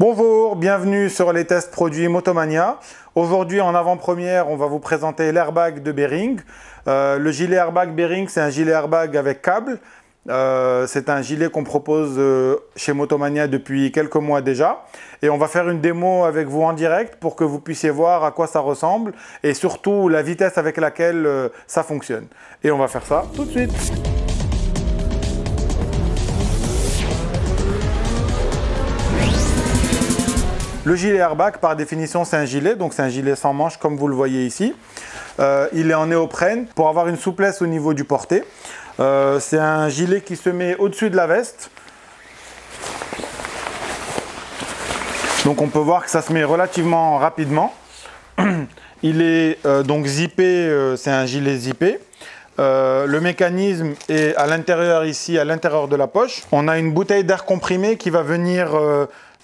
Bonjour, bienvenue sur les tests produits Motomania. Aujourd'hui en avant-première, on va vous présenter l'airbag de Bearing. Le gilet airbag Bearing, c'est un gilet airbag avec câble. C'est un gilet qu'on propose chez Motomania depuis quelques mois déjà. Et on va faire une démo avec vous en direct pour que vous puissiez voir à quoi ça ressemble et surtout la vitesse avec laquelle ça fonctionne. Et on va faire ça tout de suite. Le gilet airbag, par définition, c'est un gilet, donc c'est un gilet sans manches comme vous le voyez ici. Il est en néoprène pour avoir une souplesse au niveau du porté. C'est un gilet qui se met au-dessus de la veste. Donc on peut voir que ça se met relativement rapidement. Il est donc zippé, c'est un gilet zippé. Le mécanisme est à l'intérieur ici, à l'intérieur de la poche. On a une bouteille d'air comprimé qui va venir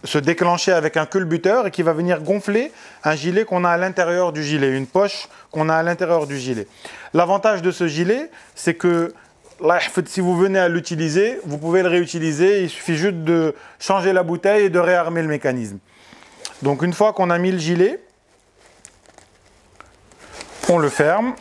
se déclencher avec un culbuteur et qui va venir gonfler un gilet qu'on a à l'intérieur du gilet, une poche qu'on a à l'intérieur du gilet. L'avantage de ce gilet, c'est que là, si vous venez à l'utiliser, vous pouvez le réutiliser, il suffit juste de changer la bouteille et de réarmer le mécanisme. Donc une fois qu'on a mis le gilet, on le ferme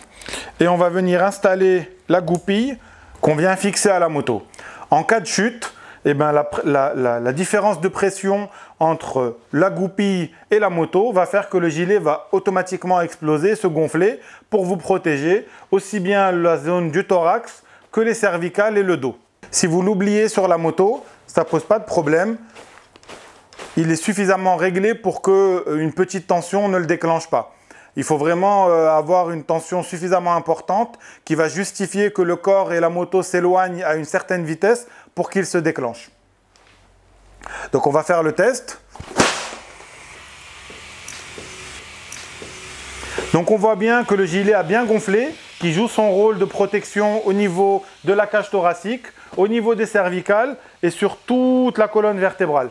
et on va venir installer la goupille qu'on vient fixer à la moto. En cas de chute, eh ben, la différence de pression entre la goupille et la moto va faire que le gilet va automatiquement exploser, se gonfler pour vous protéger aussi bien la zone du thorax que les cervicales et le dos. Si vous l'oubliez sur la moto, ça ne pose pas de problème. Il est suffisamment réglé pour qu'une petite tension ne le déclenche pas. Il faut vraiment avoir une tension suffisamment importante qui va justifier que le corps et la moto s'éloignent à une certaine vitesse pour qu'il se déclenche. Donc on va faire le test. Donc on voit bien que le gilet a bien gonflé, qui joue son rôle de protection au niveau de la cage thoracique, au niveau des cervicales et sur toute la colonne vertébrale.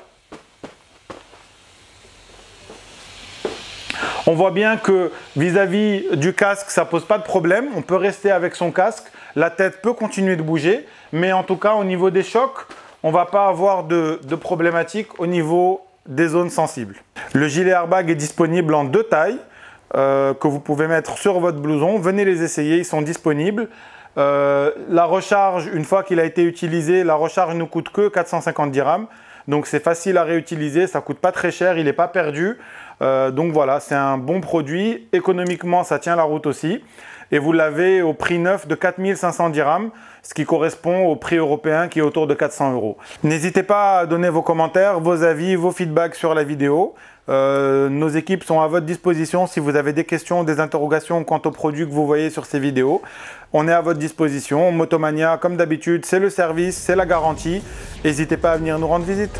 On voit bien que vis-à-vis du casque, ça ne pose pas de problème. On peut rester avec son casque. La tête peut continuer de bouger. Mais en tout cas, au niveau des chocs, on ne va pas avoir de problématique au niveau des zones sensibles. Le gilet airbag est disponible en deux tailles que vous pouvez mettre sur votre blouson. Venez les essayer, ils sont disponibles. La recharge, une fois qu'il a été utilisé, la recharge ne coûte que 450 dirhams. Donc c'est facile à réutiliser, ça ne coûte pas très cher, il n'est pas perdu. Donc voilà, c'est un bon produit. Économiquement, ça tient la route aussi. Et vous l'avez au prix neuf de 4500 dirhams, ce qui correspond au prix européen qui est autour de 400 €. N'hésitez pas à donner vos commentaires, vos avis, vos feedbacks sur la vidéo. Nos équipes sont à votre disposition si vous avez des questions, des interrogations quant aux produits que vous voyez sur ces vidéos. On est à votre disposition. Motomania, comme d'habitude, c'est le service, c'est la garantie. N'hésitez pas à venir nous rendre visite.